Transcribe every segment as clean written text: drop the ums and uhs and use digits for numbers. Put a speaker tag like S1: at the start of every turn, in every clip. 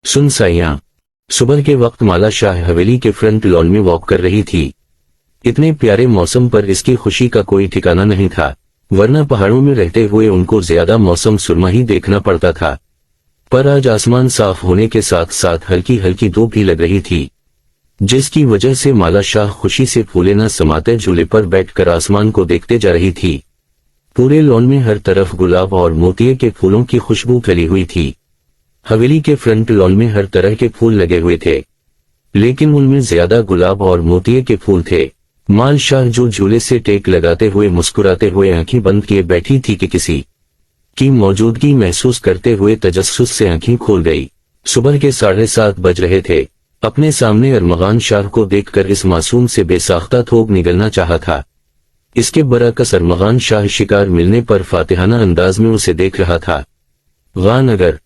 S1: सुन साइयां, सुबह के वक्त माला शाह हवेली के फ्रंट लॉन में वॉक कर रही थी। इतने प्यारे मौसम पर इसकी खुशी का कोई ठिकाना नहीं था, वरना पहाड़ों में रहते हुए उनको ज्यादा मौसम सुरमा ही देखना पड़ता था। पर आज आसमान साफ होने के साथ साथ हल्की हल्की धूप भी लग रही थी, जिसकी वजह से माला शाह खुशी से फूले न समाते झूले पर बैठकर आसमान को देखते जा रही थी। पूरे लॉन में हर तरफ गुलाब और मोतिये के फूलों की खुशबू फैली हुई थी। हवेली के फ्रंट लॉन में हर तरह के फूल लगे हुए थे, लेकिन उनमें ज्यादा गुलाब और मोतिये के फूल थे। माला शाह जो झूले से टेक लगाते हुए मुस्कुराते हुए आंखें बंद किए बैठी थी कि किसी की मौजूदगी महसूस करते हुए तजस्सुस से आंखें खोल गई। सुबह के 7:30 बज रहे थे। अपने सामने अरमगान शाह को देखकर इस मासूम से बेसाख्ता थोक निगलना चाहा था। इसके बरअक्स अरमगान शाह शिकार मिलने पर फातिहाना अंदाज में उसे देख रहा था। गान अगर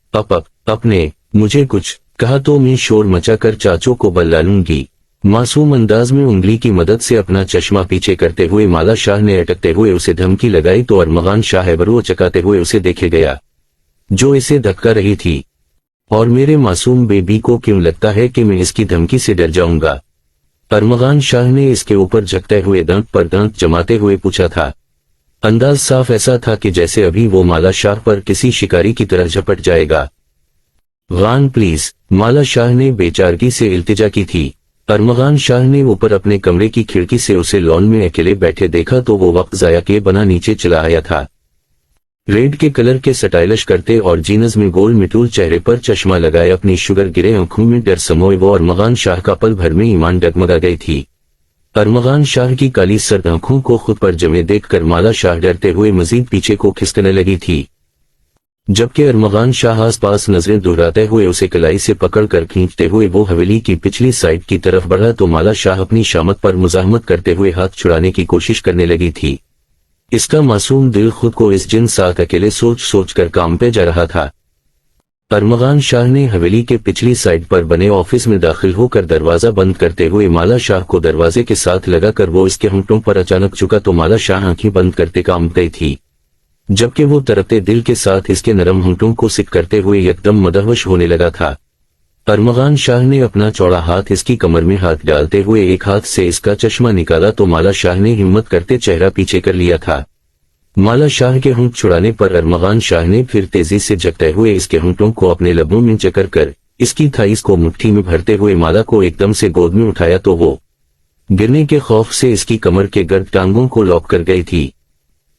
S1: अपने मुझे कुछ कहा तो मैं शोर मचाकर चाचों को बल्ला लूंगी। मासूम अंदाज में उंगली की मदद से अपना चश्मा पीछे करते हुए माला शाह ने अटकते हुए उसे धमकी लगाई तो अरमगान शाह एबरू चकाते हुए उसे देखे गया जो इसे धक्का रही थी। और मेरे मासूम बेबी को क्यों लगता है कि मैं इसकी धमकी से डर जाऊंगा? अरमगान शाह ने इसके ऊपर झकते हुए दांत पर दांत जमाते हुए पूछा था। अंदाज साफ ऐसा था कि जैसे अभी वो माला शाह पर किसी शिकारी की तरह झपट जाएगा। गान प्लीज, माला शाह ने बेचारगी से इल्तिजा की थी। अरमगान शाह ने ऊपर अपने कमरे की खिड़की से उसे लॉन में अकेले बैठे देखा तो वो वक्त जाया किए बना नीचे चला आया था। रेड के कलर के स्टाइलिश करते और जीन्स में गोल मिटूल चेहरे पर चश्मा लगाए अपनी शुगर गिरे आंखों में डर समोए वो अरमगान शाह का पल भर में ईमान डगमगा गई थी। अरमगान शाह की काली सर्द आंखों को खुद पर जमे देखकर माला शाह डरते हुए मजीद पीछे को खिसकने लगी थी, जबकि अरमगान शाह आस पास नजरें दोहराते हुए उसे कलाई से पकड़कर खींचते हुए वो हवेली की पिछली साइड की तरफ बढ़ा तो माला शाह अपनी शामत पर मुजाहमत करते हुए हाथ छुड़ाने की कोशिश करने लगी थी। इसका मासूम दिल खुद को इस जिन साथ अकेले सोच सोच कर काम पे जा रहा था। अरमगान शाह ने हवेली के पिछली साइड पर बने ऑफिस में दाखिल होकर दरवाजा बंद करते हुए माला शाह को दरवाजे के साथ लगाकर वो इसके होंठों पर अचानक झुका तो माला शाह आंखें बंद करते काम गई थी, जबकि वो तड़पते दिल के साथ इसके नरम होंठों को सिक करते हुए एकदम मदहवश होने लगा था। अरमगान शाह ने अपना चौड़ा हाथ इसकी कमर में हाथ डालते हुए एक हाथ से इसका चश्मा निकाला तो माला शाह ने हिम्मत करते चेहरा पीछे कर लिया था। माला शाह के होंठ छुड़ाने पर अरमगान शाह ने फिर तेजी से झकते हुए इसके होंठों को अपने लबों में जकड़ कर इसकी थाइस को मुट्ठी में भरते हुए माला को एकदम से गोद में उठाया तो वो गिरने के खौफ से इसकी कमर के गर्द टांगों को लॉक कर गई थी,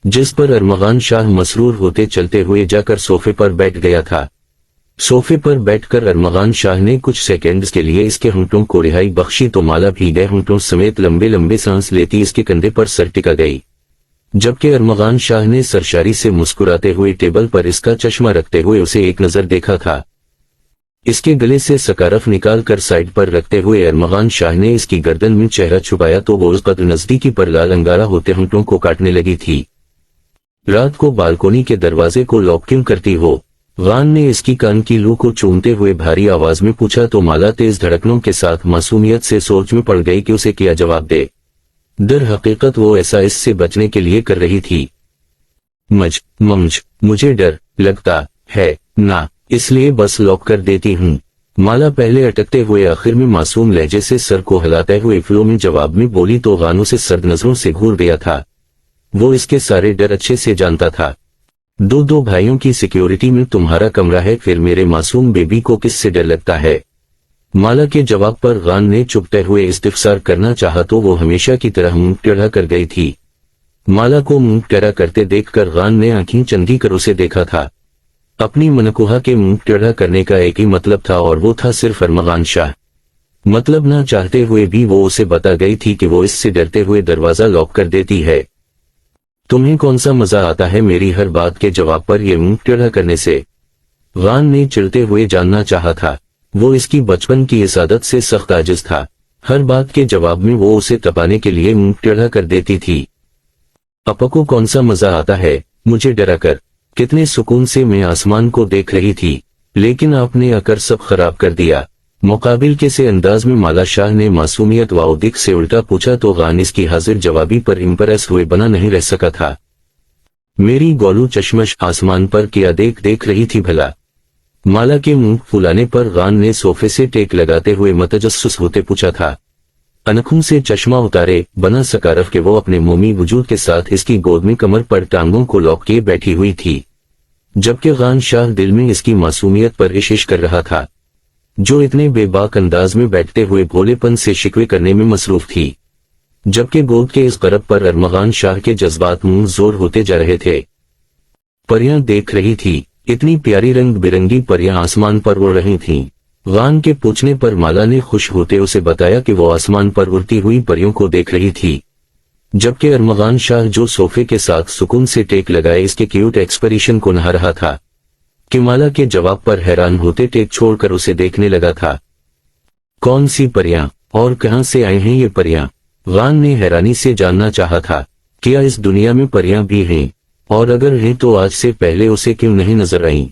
S1: जिस पर अरमगान शाह मसरूर होते चलते हुए जाकर सोफे पर बैठ गया था। सोफे पर बैठकर अरमगान शाह ने कुछ सेकंड्स के लिए इसके होंठों को रिहाई बख्शी तो माला भीगे होंठों समेत लंबे लंबे सांस लेती इसके कंधे पर सर टिका गई, जबकि अरमगान शाह ने सरशारी से मुस्कुराते हुए टेबल पर इसका चश्मा रखते हुए उसे एक नजर देखा था। इसके गले से सकारफ निकाल कर साइड पर रखते हुए अरमगान शाह ने इसकी गर्दन में चेहरा छुपाया तो वो उस कदर नजदीकी पर लाल अंगारा होते होंठों को काटने लगी थी। रात को बालकोनी के दरवाजे को लॉक क्यों करती हो? गान ने इसकी कान की लू को चूमते हुए भारी आवाज में पूछा तो माला तेज धड़कनों के साथ मासूमियत से सोच में पड़ गई कि उसे क्या जवाब दे। दर हकीकत वो ऐसा इससे बचने के लिए कर रही थी। मुझे डर लगता है ना, इसलिए बस लॉक कर देती हूँ। माला पहले अटकते हुए आखिर में मासूम लहजे से सर को हिलाते हुए फ्लो में जवाब में बोली तो गानों से सर्द नजरों से घूर गया था। वो इसके सारे डर अच्छे से जानता था। दो भाइयों की सिक्योरिटी में तुम्हारा कमरा है, फिर मेरे मासूम बेबी को किससे डर लगता है? माला के जवाब पर गान ने चुपते हुए इस्तिफसार करना चाहा तो वो हमेशा की तरह मुंह टेढ़ा कर गई थी। माला को मुंह टेढ़ा करते देखकर गान ने आंखें चंदी कर उसे देखा था। अपनी मनकुहा के मुंह टेढ़ा करने का एक ही मतलब था और वो था सिर्फ अरमगान शाह। मतलब ना चाहते हुए भी वो उसे बता गई थी कि वो इससे डरते हुए दरवाजा लॉक कर देती है। तुम्हें कौन सा मजा आता है मेरी हर बात के जवाब पर ये मुंह टेढ़ा करने से? गान ने चिढ़ते हुए जानना चाहा था। वो इसकी बचपन की इस आदत से सख्त आजिज था। हर बात के जवाब में वो उसे तपाने के लिए मुंह टेढ़ा कर देती थी। अपा को कौन सा मजा आता है मुझे डरा कर? कितने सुकून से मैं आसमान को देख रही थी, लेकिन आपने आकर सब खराब कर दिया। मुकाबिल के से अंदाज में माला शाह ने मासूमियत व उदिक से उल्टा पूछा तो गान इसकी हाजिर जवाबी पर इम्प्रेस हुए बना नहीं रह सका था। मेरी गोलू चश्मश आसमान पर क्या देख रही थी भला? माला के मुंह फुलाने पर गान ने सोफे से टेक लगाते हुए मतजस्सुस होते पूछा था। आंखों से चश्मा उतारे बना सकारफ के वो अपने मोमी वजूद के साथ इसकी गोद में कमर पर टांगों को लॉक किए बैठी हुई थी, जबकि गान शाह दिल में इसकी मासूमियत पर इशिश कर रहा था, जो इतने बेबाक अंदाज में बैठते हुए भोलेपन से शिकवे करने में मसरूफ थी, जबकि गोद के इस गरब पर अरमगान शाह के जज्बात मुंह जोर होते जा रहे थे। परियां देख रही थी, इतनी प्यारी रंग बिरंगी परियां आसमान पर उड़ रही थीं। गान के पूछने पर माला ने खुश होते उसे बताया कि वो आसमान पर उड़ती हुई परियों को देख रही थी, जबकि अरमगान शाह जो सोफे के साथ सुकून से टेक लगाए इसके क्यूट एक्सप्रेशन को नहा रहा था, कि माला के जवाब पर हैरान होते टेक छोड़कर उसे देखने लगा था। कौन सी परियां और कहां से आए हैं ये परियां? गान ने हैरानी से जानना चाहा था। क्या इस दुनिया में परियां भी हैं, और अगर हैं तो आज से पहले उसे क्यों नहीं नजर आईं?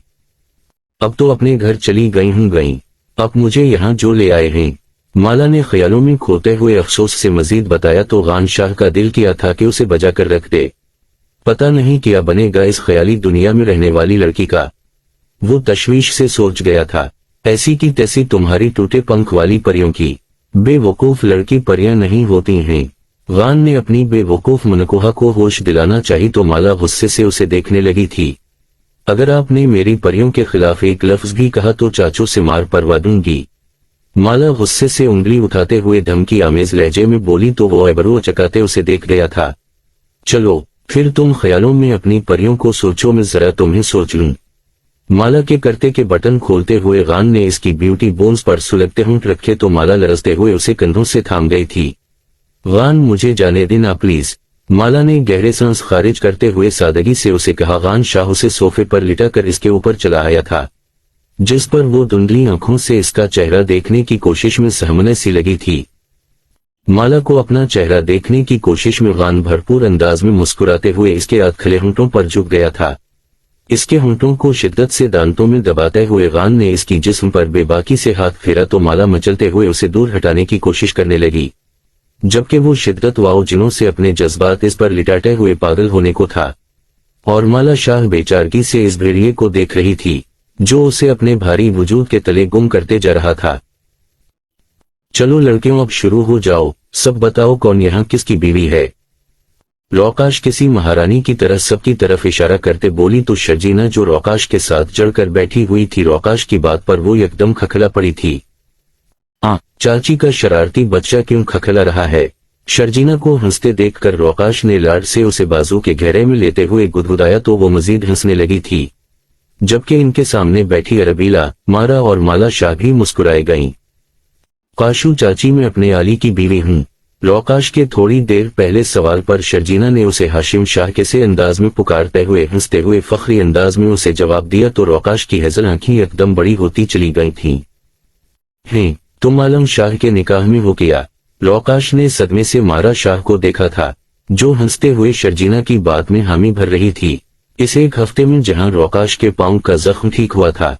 S1: अब तो अपने घर चली गई, अब मुझे यहाँ जो ले आए हैं, माला ने ख्यालों में खोते हुए अफसोस से मजीद बताया तो गान शाह का दिल किया था कि उसे बजा कर रख दे। पता नहीं क्या बनेगा इस ख्याली दुनिया में रहने वाली लड़की का, वो तशवीश से सोच गया था। ऐसी की तैसी तुम्हारी टूटे पंख वाली परियों की बेवकूफ लड़की परियां नहीं होती हैं। गान ने अपनी बेवकूफ मनकोहा को होश दिलाना चाही तो माला गुस्से से उसे देखने लगी थी। अगर आपने मेरी परियों के खिलाफ एक लफ्ज भी कहा तो चाचू से मार परवा दूंगी, माला गुस्से से उंगली उठाते हुए धमकी आमेज लहजे में बोली तो वो एबरू चकाते उसे देख गया था। चलो फिर तुम ख्यालों में अपनी परियों को सोचो, मैं जरा तुम्हें सोच लूं। माला के करते के बटन खोलते हुए गान ने इसकी ब्यूटी बोन्स पर सुलगते होंठ रखे तो माला लरसते हुए उसे कंधों से थाम गई थी। गान मुझे जाने देना प्लीज, माला ने गहरे सांस खारिज करते हुए सादगी से उसे कहा। गान शाह उसे सोफे पर लिटा कर इसके ऊपर चला आया था, जिस पर वो धुंधली आंखों से इसका चेहरा देखने की कोशिश में सहमने सी लगी थी। माला को अपना चेहरा देखने की कोशिश में गान भरपूर अंदाज में मुस्कुराते हुए इसके अधखले होंठों पर झुक गया था। इसके होंठों को शिद्दत से दांतों में दबाते हुए गान ने इसकी जिस्म पर बेबाकी से हाथ फेरा तो माला मचलते हुए उसे दूर हटाने की कोशिश करने लगी, जबकि वो शिद्दत वाओ जिनों से अपने जज्बात इस पर लिटाते हुए पागल होने को था। और माला शाह बेचारगी से इस भेड़िए को देख रही थी जो उसे अपने भारी वजूद के तले गुम करते जा रहा था। चलो लड़कियों अब शुरू हो जाओ, सब बताओ कौन यहाँ किसकी बीवी है? रौकाश किसी महारानी की तरह सबकी तरफ इशारा करते बोली तो शर्जीना जो रौकाश के साथ जड़कर बैठी हुई थी, रौकाश की बात पर वो एकदम खखला पड़ी थी। चाची का शरारती बच्चा क्यों खखला रहा है? शर्जीना को हंसते देखकर रौकाश ने लाड से उसे बाजू के घेरे में लेते हुए गुदगुदाया तो वो मजीद हंसने लगी थी, जबकि इनके सामने बैठी अरबीला, मारा और माला शाह भी मुस्कुराए गईं। काशू चाची मैं अपने आली की बीवी हूँ। रौकाश के थोड़ी देर पहले सवाल पर शर्जीना ने उसे हाशिम शाह के से अंदाज में पुकारते हुए हंसते हुए फखरी अंदाज में उसे जवाब दिया तो रौकाश की हेजल आंखें एकदम बड़ी होती चली गई थीं। हैं, तुम आलम शाह के निकाह में हो क्या? रौकाश ने सदमे से मारा शाह को देखा था, जो हंसते हुए शर्जीना की बात में हामी भर रही थी। इस एक हफ्ते में जहां रौकाश के पांव का जख्म ठीक हुआ था,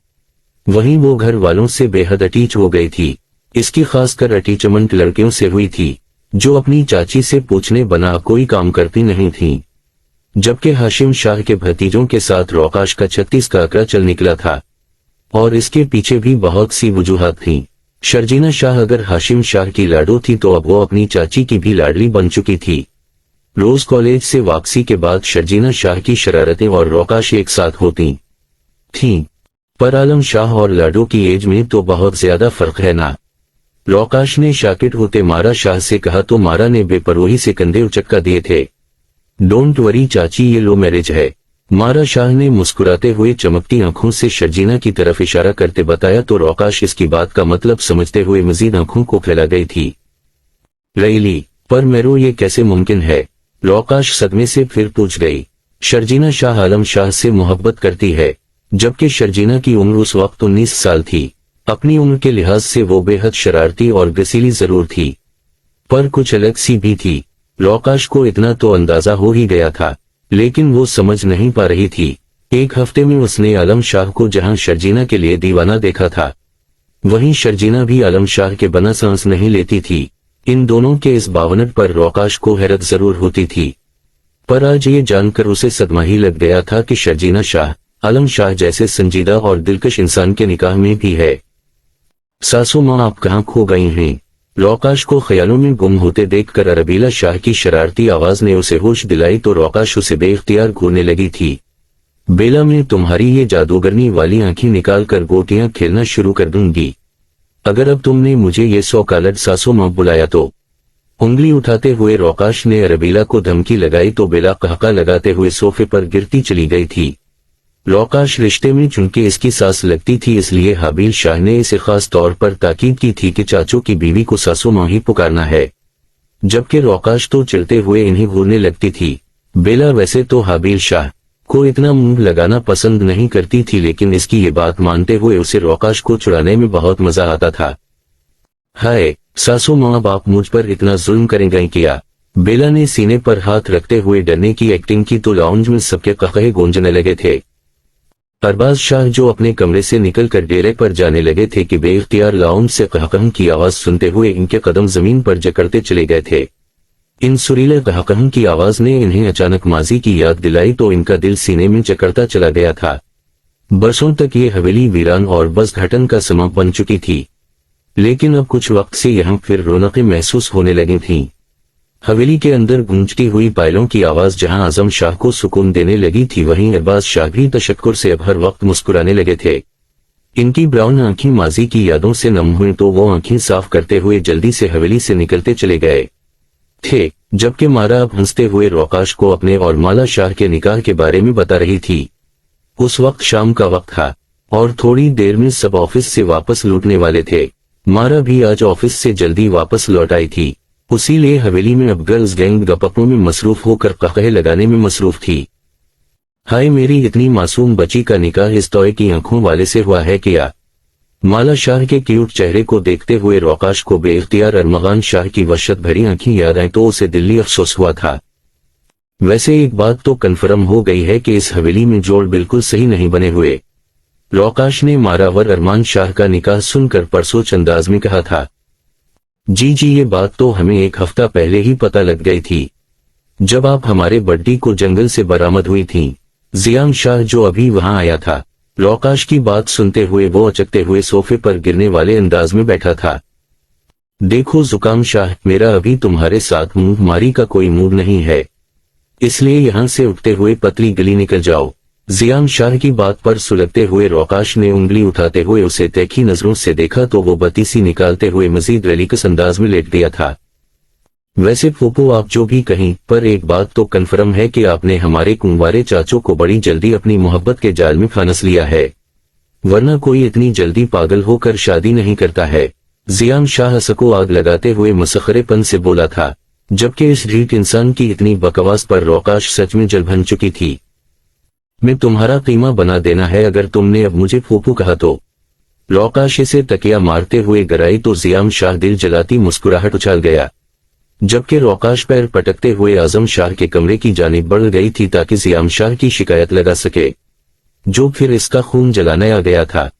S1: वहीं वो घर वालों से बेहद अटीच हो गई थी। इसकी खासकर अटीचमेंट लड़कियों से हुई थी जो अपनी चाची से पूछने बना कोई काम करती नहीं थीं, जबकि हाशिम शाह के भतीजों के साथ रौकाश का 36 का आंकड़ा चल निकला था और इसके पीछे भी बहुत सी वजूहात थीं। शर्जीना शाह अगर हाशिम शाह की लाडो थी तो अब वो अपनी चाची की भी लाडली बन चुकी थी। रोज कॉलेज से वापसी के बाद शर्जीना शाह की शरारतें और रौकाश एक साथ होती थीं, पर आलम शाह और लाडो की एज में तो बहुत ज्यादा फर्क है ना? रौकाश ने शाकिट होते मारा शाह से कहा तो मारा ने बेपरवाही से कंधे उचक्का दिए थे। डोंट वरी चाची, ये लो मैरिज है, मारा शाह ने मुस्कुराते हुए चमकती आंखों से शर्जीना की तरफ इशारा करते बताया तो रौकाश इसकी बात का मतलब समझते हुए मजीद आंखों को फैला गई थी। रईली, पर मेरो ये कैसे मुमकिन है? रौकाश सदमे से फिर पूछ गई। शर्जीना शाह आलम शाह से मोहब्बत करती है, जबकि शर्जीना की उम्र उस वक्त 19 साल थी। अपनी उम्र के लिहाज से वो बेहद शरारती और गसीली जरूर थी, पर कुछ अलग सी भी थी। रौकाश को इतना तो अंदाजा हो ही गया था, लेकिन वो समझ नहीं पा रही थी। एक हफ्ते में उसने आलम शाह को जहां शर्जीना के लिए दीवाना देखा था, वहीं शर्जीना भी आलम शाह के बना सांस नहीं लेती थी। इन दोनों के इस बावनट पर रौकाश को हैरत जरूर होती थी, पर आज ये जानकर उसे सदमा ही लग गया था कि शर्जीना शाह आलम शाह जैसे संजीदा और दिलकश इंसान के निकाह में भी है। सासू माँ आप कहाँ खो गई हैं? रौकाश को ख्यालों में गुम होते देखकर अरबीला शाह की शरारती आवाज ने उसे होश दिलाई तो रौकाश उसे बेख्तियार घूरने लगी थी। बेला मैं तुम्हारी ये जादूगरनी वाली आंखें निकाल कर गोटियां खेलना शुरू कर दूंगी अगर अब तुमने मुझे ये सौकालट सासू माँ बुलाया तो। उंगली उठाते हुए रौकाश ने अरबीला को धमकी लगाई तो बेला कहका लगाते हुए सोफे पर गिरती चली गई थी। रौकाश रिश्ते में चूंकि इसकी सास लगती थी इसलिए हाबील शाह ने इसे खास तौर पर ताकीद की थी कि चाचू की बीवी को सासू माँ ही पुकारना है, जबकि रौकाश तो चिढ़ते हुए इन्हें घूरने लगती थी। बेला वैसे तो हाबील शाह को इतना मुंह लगाना पसंद नहीं करती थी, लेकिन इसकी ये बात मानते हुए उसे रौकाश को चुड़ाने में बहुत मजा आता था। हाय सासू माँ, आप मुझ पर इतना जुल्म करेंगे क्या? बेला ने सीने पर हाथ रखते हुए डरने की एक्टिंग की तो लाउंज में सबके कहकहे गूंजने लगे थे। अरबाज शाह जो अपने कमरे से निकलकर डेरे पर जाने लगे थे कि बेइख्तियार लाउंज से कहकहं की आवाज सुनते हुए इनके कदम जमीन पर जकड़ते चले गए थे। इन सुरीले कहकहं की आवाज ने इन्हें अचानक माजी की याद दिलाई तो इनका दिल सीने में जकड़ता चला गया था। बरसों तक ये हवेली वीरान और बस घटन का समा बन चुकी थी, लेकिन अब कुछ वक्त से यहाँ फिर रौनकें महसूस होने लगी थीं। हवेली के अंदर गूंजती हुई पायलों की आवाज जहां आजम शाह को सुकून देने लगी थी, वहीं अरबाज शाह भी तशक्कुर से अब हर वक्त मुस्कुराने लगे थे। इनकी ब्राउन आंखें माजी की यादों से नम हुई तो वो आंखें साफ करते हुए जल्दी से हवेली से निकलते चले गए थे, जबकि मारा अब हंसते हुए रौकाश को अपने और माला शाह के निकाह के बारे में बता रही थी। उस वक्त शाम का वक्त था और थोड़ी देर में सब ऑफिस से वापस लौटने वाले थे। मारा भी आज ऑफिस से जल्दी वापस लौट आई थी, उसी लिए हवेली में अब गर्ल्स गैंग गपशपों में मसरूफ होकर कहकहे लगाने में मसरूफ थी। हाय मेरी इतनी मासूम बच्ची का निकाह इस तोय की आंखों वाले से हुआ है क्या? माला शाह के क्यूट चेहरे को देखते हुए रौकाश को बेइख्तियार अरमगान शाह की वहशत भरी आंखें याद आए तो उसे दिली अफसोस हुआ था। वैसे एक बात तो कन्फर्म हो गई है कि इस हवेली में जोड़ बिल्कुल सही नहीं बने हुए। रौकाश ने मारावर अरमान शाह का निकाह सुनकर परसों अंदाज में कहा था। जी ये बात तो हमें एक हफ्ता पहले ही पता लग गई थी, जब आप हमारे बड्डी को जंगल से बरामद हुई थीं। जियान शाह जो अभी वहां आया था। रौकाश की बात सुनते हुए वो अचकते हुए सोफे पर गिरने वाले अंदाज में बैठा था। देखो जुकाम शाह, मेरा अभी तुम्हारे साथ मुंह मारी का कोई मूड नहीं है, इसलिए यहां से उठते हुए पतली गली निकल जाओ। जियान शाह की बात पर सुलगते हुए रौकाश ने उंगली उठाते हुए उसे तीखी नजरों से देखा तो वो बत्तीसी निकालते हुए मजीद रलीकस अंदाज में लेट गया था। वैसे फूफो आप जो भी कहीं, पर एक बात तो कन्फर्म है कि आपने हमारे कुंवारे चाचों को बड़ी जल्दी अपनी मोहब्बत के जाल में फांस लिया है, वरना कोई इतनी जल्दी पागल होकर शादी नहीं करता है। जियान शाह सबको आग लगाते हुए मसखरेपन से बोला था, जबकि इस ढीठ इंसान की इतनी बकवास पर रौकाश सच में जल भन चुकी थी। मैं तुम्हारा कीमा बना देना है अगर तुमने अब मुझे फूफू कहा तो। रौकाश से तकिया मारते हुए गराई तो जियान शाह दिल जलाती मुस्कुराहट उछाल गया, जबकि रौकाश पैर पटकते हुए आजम शाह के कमरे की जानिब बढ़ गई थी ताकि जियान शाह की शिकायत लगा सके, जो फिर इसका खून जलाने आ गया था।